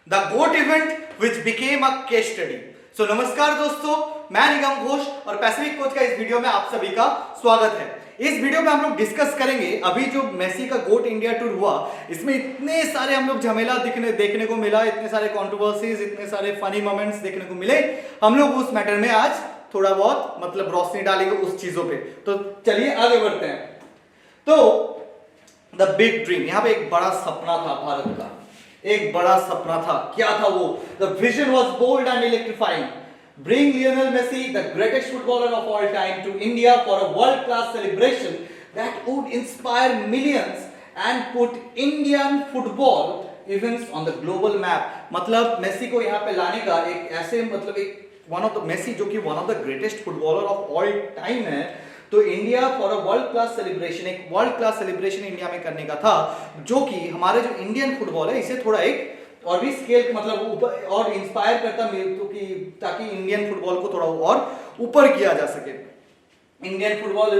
The GOAT event which became a case study. So नमस्कार दोस्तों, मैं निगम घोष और पैसिफिक कोच का इस वीडियो में आप सभी का स्वागत है। इस वीडियो में हम लोग डिस्कस करेंगे अभी जो मेसी का गोट इंडिया टूर हुआ, इसमें इतने सारे हम लोग झमेला देखने को मिला, इतने सारे कंट्रोवर्सीज, इतने सारे फनी मोमेंट्स देखने को मिले। हम लोग उस मैटर में आज थोड़ा बहुत मतलब रोशनी डालेंगे उस चीजों पे। तो चलिए आगे बढ़ते हैं। तो द बिग ड्रीम, यहाँ पे एक बड़ा सपना था भारत का, एक बड़ा सपना था। क्या था वो? The vision was bold and electrifying. Bring Lionel Messi, the greatest footballer of all time, to India for a world-class celebration that would inspire millions and put Indian football events on the global map। मतलब Messi को यहाँ पे लाने का एक ऐसे मतलब एक वन ऑफ द मेसी जो कि one of the greatest footballer of all time है, तो India for a world class celebration, एक वर्ल्ड क्लास सेलिब्रेशन इंडिया में करने का था, जो कि हमारे जो इंडियन फुटबॉल है इसे थोड़ा एक और भी स्केल मतलब ऊपर और इंस्पायर करता तो कि ताकि इंडियन फुटबॉल को थोड़ा और ऊपर किया जा सके। Indian football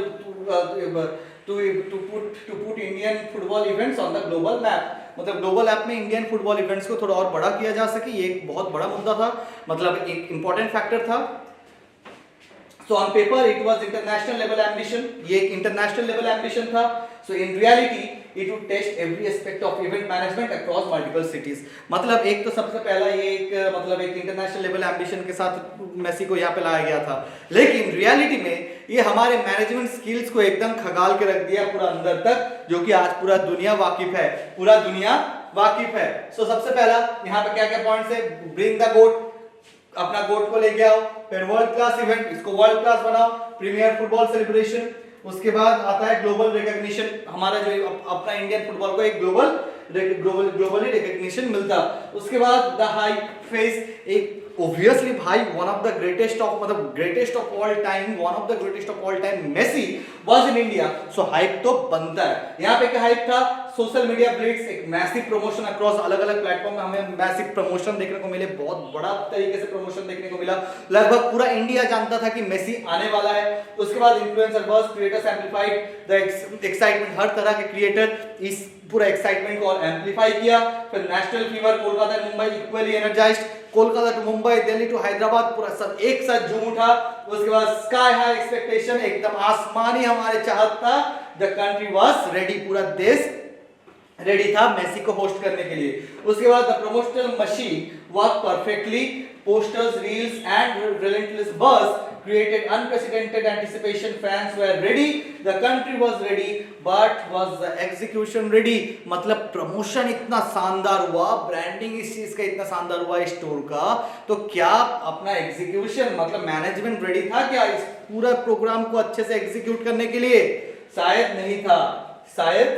to put Indian football events on the global map, मतलब ग्लोबल ऐप में इंडियन फुटबॉल इवेंट्स को थोड़ा और बड़ा किया जा सके। ये एक बहुत बड़ा मुद्दा था, मतलब एक इंपॉर्टेंट फैक्टर था। So on paper it was international level ambition, ये एक international level ambition था। So in reality it would test every aspect of event management across multiple cities। मतलब एक तो सबसे पहला ये एक मतलब एक international level ambition के साथ मेसी को यहाँ पे लाया गया था, लेकिन रियलिटी में ये हमारे मैनेजमेंट स्किल्स को एकदम खगाल के रख दिया पूरा अंदर तक, जो कि आज पूरा दुनिया वाकिफ है, पूरा दुनिया वाकिफ है। So सबसे पहला यहाँ पे क्या क्या पॉइंट्स है? ब्रिंग द गोट, अपना गोट को लेके आओ, फिर वर्ल्ड क्लास इवेंट, इसको वर्ल्ड क्लास बनाओ, प्रीमियर फुटबॉल सेलिब्रेशन, उसके बाद आता है ग्लोबल रिकॉग्निशन, हमारा जो अपना इंडियन फुटबॉल को एक ग्लोबली रिकॉग्निशन मिलता। उसके बाद द हाइप फेज, एक ऑब्वियसली भाई one of the greatest of मतलब greatest of all time, one of the greatest of all time Messi was in India, so hype तो बनता है। यहाँ पे क्या हाइप था? सोशल मीडिया ब्लिट्स, एक मैसिव प्रमोशन अक्रॉस अलग अलग प्लेटफॉर्म में हमें मैसिव प्रमोशन देखने को मिले, बहुत बड़ा तरीके से प्रमोशन देखने को मिला। लगभग पूरा इंडिया जानता था कि मेसी आने वाला है। उसके बाद इन्फ्लुएंसर बस, क्रिएटर्स एम्पलीफाइड द एक्साइटमेंट, हर तरह के क्रिएटर इस पूरा एक्साइटमेंट को और एम्पलीफाई किया। फिर national fever, Kolkata and Mumbai equally energised, Kolkata to Mumbai, Delhi to Hyderabad, पूरा सब एक साथ झूम उठा। उसके बाद स्काई हाई एक्सपेक्टेशन, एकदम आसमानी हमारे चाहत था। द कंट्री वाज रेडी, पूरा देश रेडी था मेसी को होस्ट करने के लिए। उसके बाद the promotional machine work perfectly, posters, reels and relentless buzz created unprecedented anticipation, fans were ready, the country was ready, but was the execution ready? मतलब प्रमोशन इतना शानदार हुआ, ब्रांडिंग इस चीज का इतना शानदार हुआ इस टूर का, तो क्या अपना एग्जीक्यूशन मतलब मैनेजमेंट रेडी था क्या इस पूरा प्रोग्राम को अच्छे से एग्जीक्यूट करने के लिए? शायद नहीं था, शायद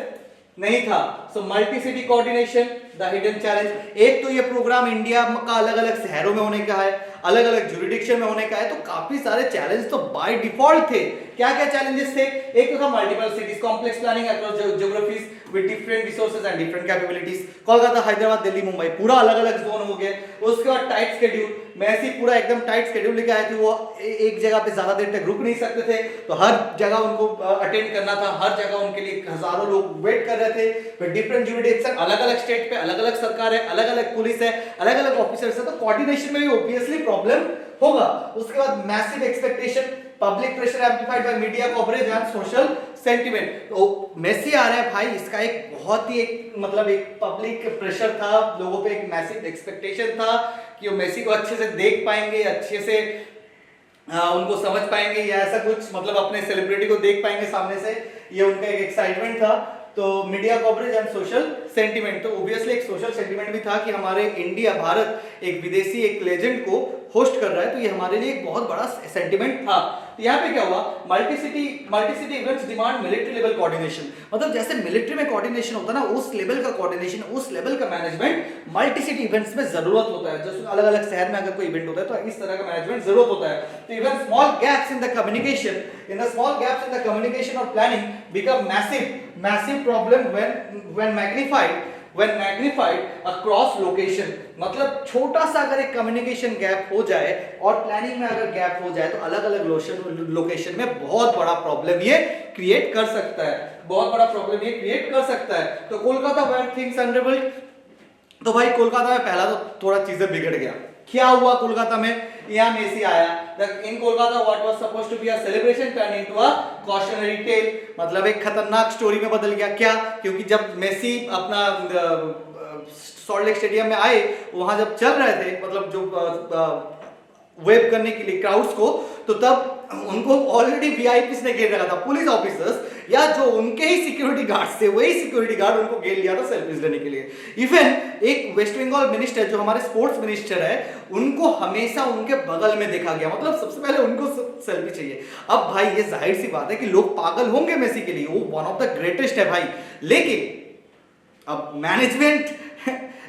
नहीं था। So multi city coordination, the hidden challenge, एक तो ये प्रोग्राम इंडिया का अलग अलग शहरों में होने का है, अलग अलग ज्यूरिडिक्शन में होने का है, तो काफी सारे चैलेंज तो बाय डिफॉल्ट थे। क्या क्या चैलेंजेस थे? एक तो था multiple cities, complex planning across geographies with different resources and different capabilities. Kolkata, Hyderabad, Delhi, Mumbai पूरा अलग अलग जोन हो गए। उसके बाद टाइट शेड्यूल, मेसी पूरा एकदम टाइट शेड्यूल लेके आए थे, वो एक जगह पे ज्यादा देर तक रुक नहीं सकते थे, तो हर जगह उनको अटेंड करना था, हर जगह उनके लिए हजारों लोग वेट कर रहे थे। फिर डिफरेंट ज्यूरिडिक्शन, अलग अलग स्टेट पे अलग अलग सरकार है, अलग अलग पुलिस है, अलग अलग ऑफिसर्स है, तो कोऑर्डिनेशन में भी ऑब्वियसली प्रॉब्लम होगा। उसके बाद massive expectation, public pressure amplified by media coverage and social sentiment. तो मेसी आ रहा है भाई, इसका एक बहुत ही एक मतलब एक पब्लिक प्रेशर था, लोगों पे एक मैसिव एक्सपेक्टेशन था कि वो मेसी को अच्छे से देख पाएंगे, अच्छे से उनको समझ पाएंगे, या ऐसा कुछ मतलब अपने सेलिब्रिटी को देख पाएंगे सामने से, ये उनका एक एक्साइटमेंट था। तो media coverage and social sentiment, तो ऑब्वियसली एक सोशल सेंटिमेंट भी था कि हमारे इंडिया, भारत एक विदेशी एक लेजेंड को होस्ट कर रहा है, तो ये हमारे लिए एक बहुत बड़ा सेंटिमेंट था। तो यहाँ पे क्या हुआ? Multi city events demand military level coordination, मतलब जैसे मिलिट्री में कोऑर्डिनेशन होता है ना, उस लेवल का कोऑर्डिनेशन, उस लेवल का मैनेजमेंट मल्टी सिटी इवेंट्स में जरूरत होता है। जैसे अलग अलग शहर में अगर कोई इवेंट होता है तो इस तरह का मैनेजमेंट जरूरत होता है। तो even small gaps in the communication, और planning become massive problem when magnified across location, मतलब छोटा सा अगर एक कम्युनिकेशन गैप हो जाए और प्लानिंग में अगर गैप हो जाए तो अलग अलग लोकेशन में बहुत बड़ा प्रॉब्लम ये क्रिएट कर सकता है, बहुत बड़ा प्रॉब्लम ये क्रिएट कर सकता है। तो कोलकाता वेयर थिंग्स अनरेबल्ड, तो भाई कोलकाता में पहला तो थोड़ा चीजें बिगड़ गया। क्या हुआ कोलकाता में? यहाँ मेसी आया, in Kolkata what was supposed to be a celebration turn into a cautionary tale, मतलब एक खतरनाक स्टोरी में बदल गया। क्या? क्योंकि जब मेसी अपना सॉल्ट लेक स्टेडियम में आए, वहां जब चल रहे थे मतलब जो वेव करने के लिए क्राउड्स को, तो तब उनको ऑलरेडी वीआईपीस ने घेर रखा था, पुलिस ऑफिसर्स या जो उनके ही सिक्योरिटी गार्ड्स थे, वही सिक्योरिटी गार्ड उनको घेर लिया था सेल्फीज लेने के लिए। इवन एक वेस्ट बंगाल मिनिस्टर जो हमारे स्पोर्ट्स मिनिस्टर है, उनको हमेशा उनके बगल में देखा गया, मतलब सबसे पहले उनको सेल्फी चाहिए। अब भाई ये जाहिर सी बात है कि लोग पागल होंगे मेसी के लिए, वो वन ऑफ द ग्रेटेस्ट है भाई, लेकिन अब मैनेजमेंट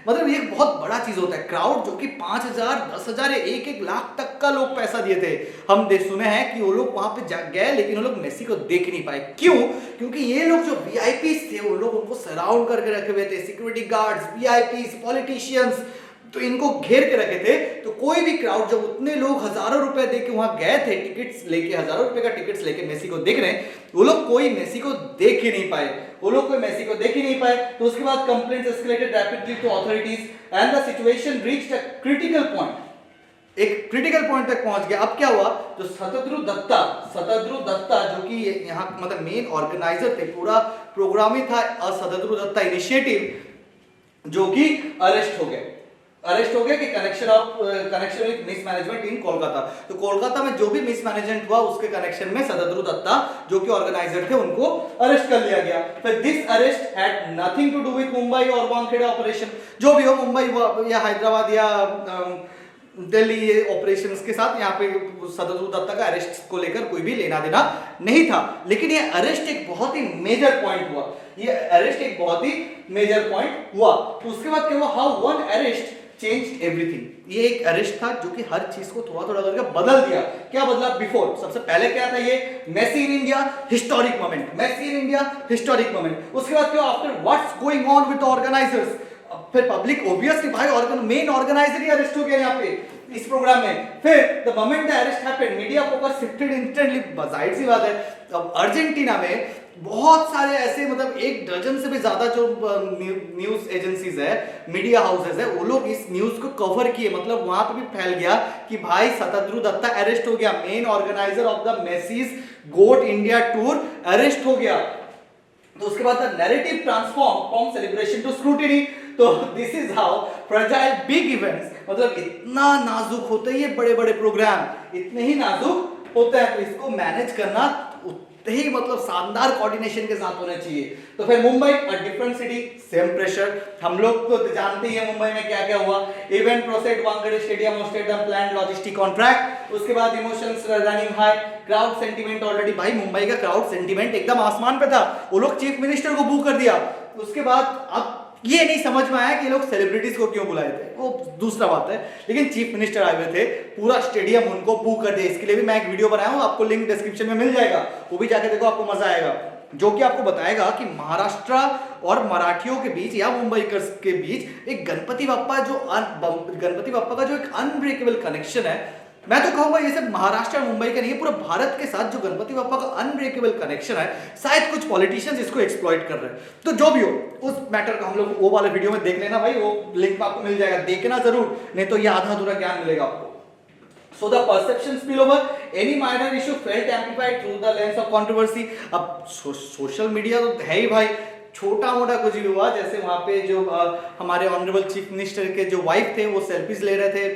मतलब ये बहुत बड़ा चीज होता है। क्राउड जो कि 5,000, 10,000 या 1-1 लाख तक का लोग पैसा दिए थे, हम सुने हैं कि वो लोग वहां पे गए, लेकिन वो लोग मेसी को देख नहीं पाए। क्यों? क्योंकि ये लोग जो वीआईपीस थे, वो लोग उनको सराउंड करके रखे हुए थे, सिक्योरिटी गार्ड्स, वीआईपीस, पॉलिटिशियंस, तो इनको घेर के रखे थे। तो कोई भी क्राउड, जब उतने लोग हजारों रुपए देके वहां गए थे, टिकट्स लेके, हजारों रुपए का टिकट्स लेके मेसी को देख रहे हैं, वो लोग कोई मेसी को देख ही नहीं पाए, वो लोग कोई मेसी को देख ही नहीं पाए। तो उसके बाद complaints escalated rapidly to authorities and the situation reached a critical point, एक क्रिटिकल पॉइंट तक पहुंच गया। अब क्या हुआ? जो शतद्रु दत्ता जो कि यहाँ मतलब मेन ऑर्गेनाइजर थे, पूरा प्रोग्राम ही था शतद्रु दत्ता इनिशिएटिव, जो कि अरेस्ट हो गए कि कनेक्शन विद मिसमैनेजमेंट इन कोलकाता। तो कोलकाता में जो भी मिसमैनेजमेंट हुआ, उसके कनेक्शन में शतद्रु दत्ता जो कि ऑर्गेनाइजर थे, उनको अरेस्ट कर लिया गया। फिर this arrest had nothing to do with Mumbai और वानखेड़े ऑपरेशन, जो भी हो, मुंबई या हैदराबाद या दिल्ली ये ऑपरेशंस के साथ यहाँ पे शतद्रु दत्ता का अरेस्ट को लेकर कोई भी लेना देना नहीं था। लेकिन ये अरेस्ट एक बहुत ही मेजर पॉइंट हुआ, तो उसके बाद क्या हुआ? How one arrest changed everything. ये एक अरेस्ट था जो कि हर चीज को थोड़ा थोड़ा करके बदल दिया। क्या बदला? बिफोर सबसे पहले क्या था? ये Messi in India historic moment. उसके बाद क्या? After what's going on with the organisers, फिर पब्लिक ऑब्वियसली भाई मेन ऑर्गेनाइजर ही अरेस्ट हो गया यहाँ पे इस प्रोग्राम में। फिर the moment the arrest happened, media focus shifted instantly. जाहिर सी बात है, अब अर्जेंटीना में बहुत सारे ऐसे मतलब 1 दर्जन से भी ज्यादा जो न्यूज एजेंसीज है, मीडिया हाउसेस है, वो लोग इस न्यूज को कवर किए। मतलब वहां पे भी फैल गया कि भाई शतद्रु दत्ता अरेस्ट हो गया, main organiser of the Messi's GOAT India tour arrest हो गया। तो उसके बाद the narrative transform from celebration to scrutiny. तो this is how fragile big events, मतलब इतना नाजुक होते हैं ये बड़े बड़े प्रोग्राम, इतने ही नाजुक होते हैं, तो इसको मैनेज करना उतने ही मतलब शानदार कोऑर्डिनेशन के साथ होना चाहिए। तो फिर Mumbai a different city, same pressure. हम लोग तो जानते ही हैं मुंबई में क्या क्या हुआ। Event processed Wankhede stadium hosted the planned logistic contract. उसके बाद emotions running high, crowd sentiment already, भाई मुंबई का क्राउड सेंटीमेंट एकदम आसमान पे था, वो लोग चीफ मिनिस्टर को बू कर दिया। उसके बाद अब ये नहीं समझ में आया कि लोग सेलिब्रिटीज को क्यों बुलाए थे, वो दूसरा बात है, लेकिन चीफ मिनिस्टर आए हुए थे, पूरा स्टेडियम उनको बू कर दिया। इसके लिए भी मैं एक वीडियो बनाया हूं, आपको लिंक डिस्क्रिप्शन में मिल जाएगा, वो भी जाके देखो, आपको मजा आएगा, जो कि आपको बताएगा कि महाराष्ट्र और मराठियों के बीच या मुंबईकर्स के बीच एक गणपति बप्पा का जो एक अनब्रेकेबल कनेक्शन है। मैं तो कहूंगा ये सिर्फ महाराष्ट्र और मुंबई का नहीं है, पूरा भारत के साथ जो गणपति बप्पा का अनब्रेकेबल कनेक्शन है, शायद कुछ पॉलिटिशियंस इसको एक्सप्लॉइट कर रहे हैं। तो जो भी हो, उस मैटर का हम लोग वो वाले वीडियो में देख लेना भाई, वो लिंक में आपको मिल जाएगा, देखना जरूर, नहीं तो ये आधा अधूरा ज्ञान मिलेगा आपको। So the perception spillover, any minor issue felt amplified through the lens of controversy। अब सोशल मीडिया तो है ही भाई, छोटा मोटा कुछ भी हुआ, जैसे वहां पे जो हमारे ऑनरेबल चीफ मिनिस्टर के जो वाइफ थे, वो सेल्फीज ले रहे थे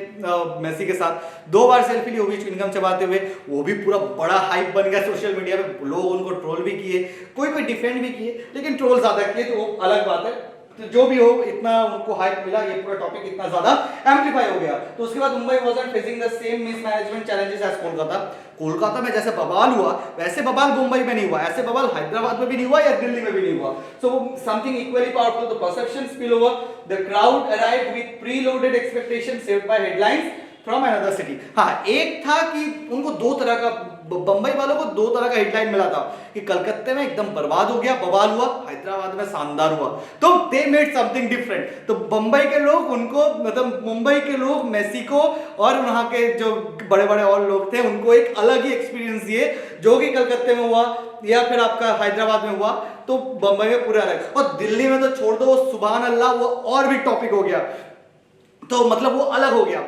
मेसी के साथ, 2 बार सेल्फी ली, वो भी च्युइंगम चबाते हुए, वो भी पूरा बड़ा हाइप बन गया सोशल मीडिया पे, लोग उनको ट्रोल भी किए, कोई डिफेंड भी किए, लेकिन ट्रोल ज्यादा किए, तो वो अलग बात है। तो जो भी हो, इतना उनको हाइप मिला, ये पूरा टॉपिक इतना ज्यादा एम्प्लीफाई हो गया। तो उसके बाद Mumbai wasn't facing the same mismanagement challenges as Kolkata. Kolkata में जैसे बवाल हुआ, वैसे बवाल मुंबई में नहीं हुआ, ऐसे बवाल हैदराबाद में भी नहीं हुआ या दिल्ली में भी नहीं हुआ। So something equally powerful, the perception spill over, the crowd arrived with preloaded expectations shaped by headlines, from another city. हाँ, एक था कि उनको दो तरह का, बंबई वालों को दो तरह का हेडलाइन मिला था कि कलकत्ते में एकदम बर्बाद हो गया, बवाल हुआ, हैदराबाद में शानदार हुआ। तो दे मेड समथिंग डिफरेंट। तो बंबई के लोग उनको, मतलब मुंबई के लोग मेसी को और वहां के जो बड़े बड़े और लोग थे उनको एक अलग ही एक्सपीरियंस दिए, जो कि कलकत्ते में हुआ या फिर आपका हैदराबाद में हुआ, तो बंबई में पूरा अलग। और दिल्ली में तो छोड़ दो, सुभान अल्लाह, वो और भी टॉपिक हो गया। तो मतलब वो अलग हो गया।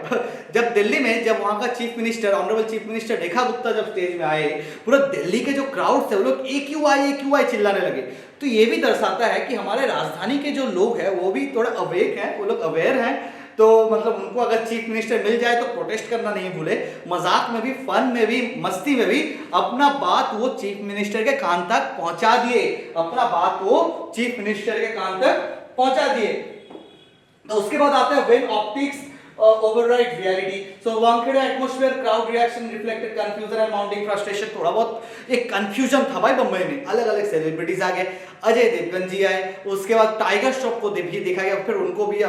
जब दिल्ली में, जब वहां का chief minister, honourable chief minister Rekha Gupta जब स्टेज में आए, पूरा दिल्ली के जो क्राउड थे वो लोग AQI चिल्लाने लगे। तो ये भी दर्शाता है कि हमारे राजधानी के जो लोग हैं वो भी थोड़ा अवेक हैं, वो लोग अवेयर हैं। तो मतलब उनको अगर चीफ मिनिस्टर मिल जाए तो प्रोटेस्ट करना नहीं भूले, मजाक में भी, फन में भी, मस्ती में भी अपना बात वो चीफ मिनिस्टर के कान तक पहुंचा दिए, अपना बात वो चीफ मिनिस्टर के कान तक पहुंचा दिए। तो उसके बाद आता है when optics override reality, so Wankhede atmosphere, crowd reaction reflected confusion and mounting frustration। थोड़ा बहुत एक कंफ्यूजन था भाई बम्बई में, अलग अलग सेलिब्रिटीज आ गए, अजय देवगन जी आए, उसके बाद टाइगर श्रॉफ को भी देखा गया, फिर उनको भी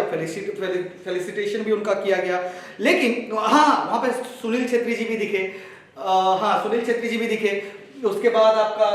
फेलिसिटेशन भी उनका किया गया। लेकिन हाँ, वहां पे सुनील छेत्री जी भी दिखे, हाँ सुनील छेत्री जी भी दिखे। उसके बाद आपका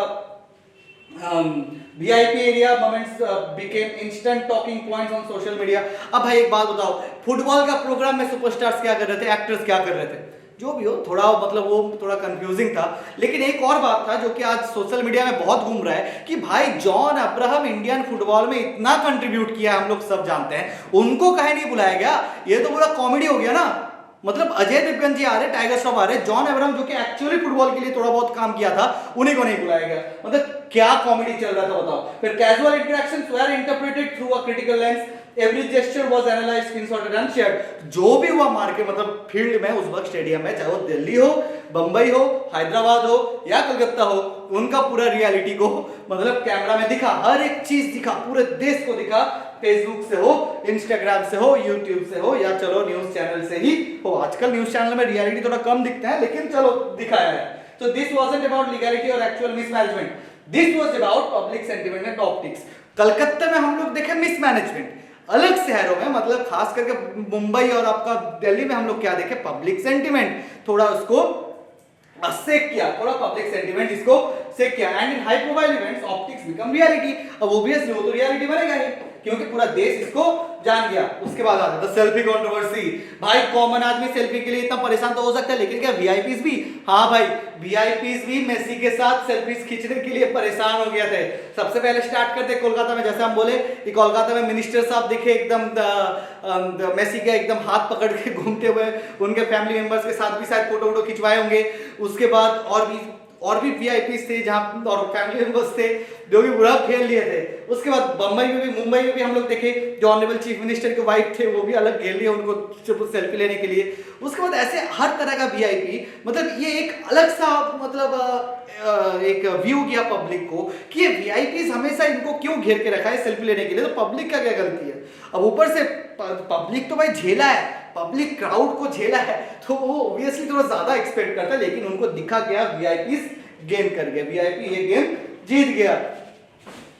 VIP area moments became instant talking points on social media. अब भाई एक बात बताओ, फुटबॉल का प्रोग्राम में सुपरस्टार्स क्या कर रहे थे, एक्टर्स क्या कर रहे थे, जो भी हो, थोड़ा मतलब वो थोड़ा कंफ्यूजिंग था। लेकिन एक और बात था जो कि आज सोशल मीडिया में बहुत घूम रहा है कि भाई जॉन अब्राहम इंडियन फुटबॉल में इतना कंट्रीब्यूट किया, हम लोग सब जानते हैं, उनको कहीं नहीं बुलाया गया। ये तो पूरा कॉमेडी हो गया ना। मतलब अजय देवगन जी आ रहे, टाइगर श्रॉफ आ रहे, जॉन अब्राहम जो कि एक्चुअली फुटबॉल के लिए थोड़ा बहुत काम किया था, उन्हीं को नहीं बुलाया गया। मतलब क्या कॉमेडी चल रहा था बताओ। फिर casual interactions were interpreted through a critical lens, every gesture was analysed, screenshotted and shared. जो भी हुआ मार के, मतलब फील्ड में, उस वक्त स्टेडियम में, चाहे वो दिल्ली हो, बंबई हो, हैदराबाद हो या कलकत्ता हो, उनका पूरा रियलिटी को मतलब कैमरा में दिखा, हर एक चीज दिखा, पूरे देश को दिखा। फेसबुक से हो, इंस्टाग्राम से हो, यूट्यूब से हो, या चलो न्यूज चैनल से ही हो। आजकल न्यूज चैनल में रियलिटी थोड़ा कम दिखता है, लेकिन चलो दिखाया है। So this wasn't about legality or actual mismanagement. This was about public sentiment and optics. Calcutta में हम लोग देखे मिसमैनेजमेंट, अलग शहरों में, मतलब खास करके मुंबई और आपका दिल्ली में हम लोग क्या देखे, पब्लिक सेंटिमेंट, थोड़ा उसको सेक किया, थोड़ा पब्लिक सेंटिमेंट इसको सेक किया। And in high profile events optics become reality. अब ऑब्वियसली वो तो रियलिटी बनेगा ही, क्योंकि पूरा देश इसको जान गया। उसके बाद आता है सेल्फी कंट्रोवर्सी। भाई कॉमन आदमी सेल्फी के लिए इतना परेशान तो हो सकता है, लेकिन क्या वीआईपीज भी? हाँ भाई, वीआईपीज भी मेसी के साथ सेल्फीज खींचने के लिए परेशान हो गए थे। सबसे पहले स्टार्ट करते कोलकाता में, जैसे हम बोले कि कोलकाता में मिनिस्टर साहब दिखे एकदम मेसी के एकदम हाथ पकड़ के घूमते हुए, उनके फैमिली मेंबर्स के साथ भी शायद फोटो खिंचवाए होंगे। उसके बाद और भी वीआईपी थे जहां, और फैमिली मेंबर्स थे जो भी बुरा खेल लिए थे। उसके बाद बंबई में भी, मुंबई में भी हम लोग देखे, जो ऑनरेबल चीफ मिनिस्टर के वाइफ थे वो भी अलग खेल लिए उनको सेल्फी लेने के लिए। उसके बाद ऐसे हर तरह का वीआईपी, मतलब ये एक अलग सा मतलब एक व्यू किया पब्लिक को कि ये वीआईपी हमेशा इनको क्यों घेर के रखा है सेल्फी लेने के लिए, तो पब्लिक का क्या गलती है? अब ऊपर से पब्लिक तो भाई झेला है, पब्लिक क्राउड को झेला है, तो वो ऑब्वियसली थोड़ा ज्यादा एक्सपेक्ट करता है। लेकिन उनको दिखा गया वीआईपी गेम कर गया, वीआईपी ये गेम जीत गया।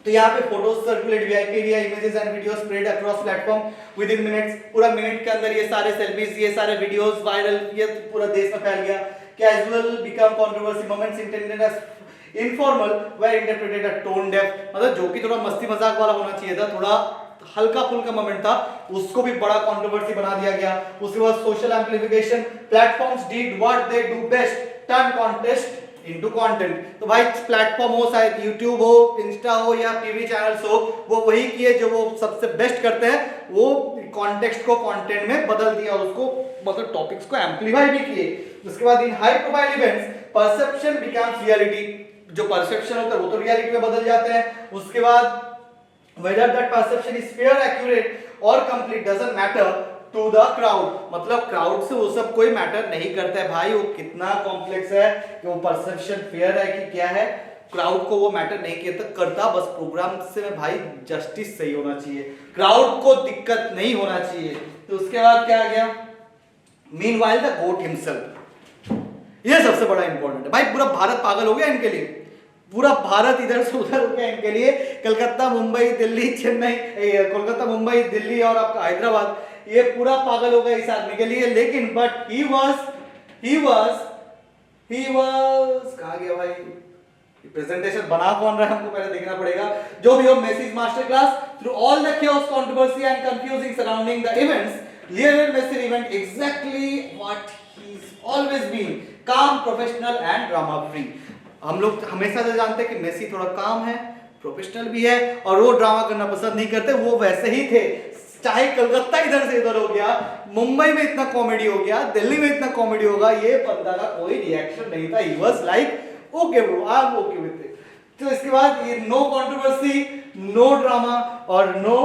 तो यहाँ पे photos circulate, VIP area, images and videos spread across platform with in minutes. पूरा मिनट के अंदर ये सारे सेल्फीज, ये सारे वीडियोस वायरल, ये पूरा देश में फैल गया। Casual become controversy, moments intended as informal were interpreted as tone deaf. मतलब जो कि थोड़ा मस्ती मजाक वाला होना चाहिए था, थोड़ा हल्का फुल्का मोमेंट था, उसको भी बड़ा कंट्रोवर्सी बना दिया गया। उसके बाद social amplification, platforms did what they do best, turn contest into content. तो भाई प्लेटफॉर्म हो, चाहे यूट्यूब हो, इंस्टा हो या टीवी चैनल्स हो, वो वही किए जो वो सबसे बेस्ट करते हैं, वो कॉन्टेक्स्ट को कंटेंट में बदल दिया, उसको मतलब टॉपिक्स को एम्प्लीफाई भी किए। उसके बाद इन high profile events perception becomes reality, जो परसेप्शन होता है वो तो रियलिटी में बदल जाते हैं। उसके बाद whether that perception is fair, accurate or complete doesn't matter to the crowd, मतलब क्राउड से वो सब कोई मैटर नहीं करता है भाई, वो कितना कॉम्प्लेक्स है कि वो परसेप्शन फेयर है कि क्या है, क्राउड को वो मैटर नहीं करता। बस प्रोग्राम से में भाई जस्टिस सही होना चाहिए, क्राउड को दिक्कत नहीं होना चाहिए। तो उसके बाद क्या आ गया, मीनवाइल द गोट हिमसेल्फ, ये सबसे बड़ा इंपॉर्टेंट है भाई। पूरा भारत पागल हो गया इनके लिए, पूरा भारत इधर से उधर हो गया इनके लिए। कलकत्ता, मुंबई, दिल्ली, चेन्नई, कोलकाता, मुंबई, दिल्ली और आपका हैदराबाद, ये पूरा पागल हो गया इस आदमी के लिए, लेकिन बट ही वाज कहा गया भाई, प्रेजेंटेशन बना कौन रहा है हमको पहले देखना पड़ेगा। जो भी हो, Messi's master class through all the chaos, controversy and confusing surrounding the events, Lionel Messi remained exactly what he's always been, calm, professional and drama free। हम लोग हमेशा से जानते हैं कि मेसी थोड़ा काम है, प्रोफेशनल भी है और वो ड्रामा करना पसंद नहीं करते, वो वैसे ही थे। चाहे कलकत्ता इधर से इधर हो गया, मुंबई में इतना कॉमेडी हो गया, दिल्ली में इतना कॉमेडी होगा, ये बंदा का कोई रिएक्शन नहीं था। He was like okay bro, I am okay with it. तो इसके बाद ये नो कंट्रोवर्सी, नो ड्रामा और नो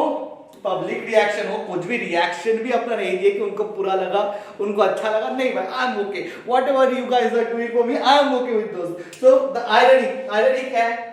पब्लिक रिएक्शन। हो कुछ भी रिएक्शन भी अपना नहीं दिए कि उनको बुरा लगा, उनको अच्छा लगा, नहीं भाई I am okay, whatever you guys are doing for me, I am okay with those. So the irony क्या है,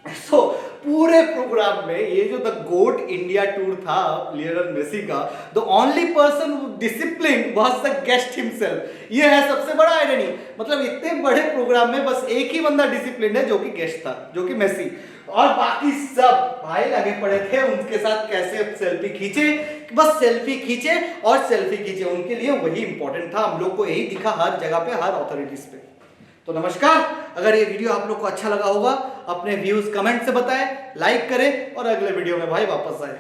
सो पूरे प्रोग्राम में ये जो द गोट इंडिया टूर था लियोनेल मेसी का, the only person discipline was the guest himself. ये है सबसे बड़ा आयरनी, मतलब इतने बड़े प्रोग्राम में बस एक ही बंदा डिसिप्लिन है जो कि गेस्ट था, जो कि मेसी, और बाकी सब भाई लगे पड़े थे उनके साथ कैसे सेल्फी खींचे, बस सेल्फी खींचे और सेल्फी खींचे, उनके लिए वही इंपॉर्टेंट था। हम लोग को यही दिखा हर जगह पे, हर अथॉरिटीज पे। तो नमस्कार, अगर ये वीडियो आप लोग को अच्छा लगा होगा अपने व्यूज कमेंट से बताएं, लाइक करें और अगले वीडियो में भाई वापस आए।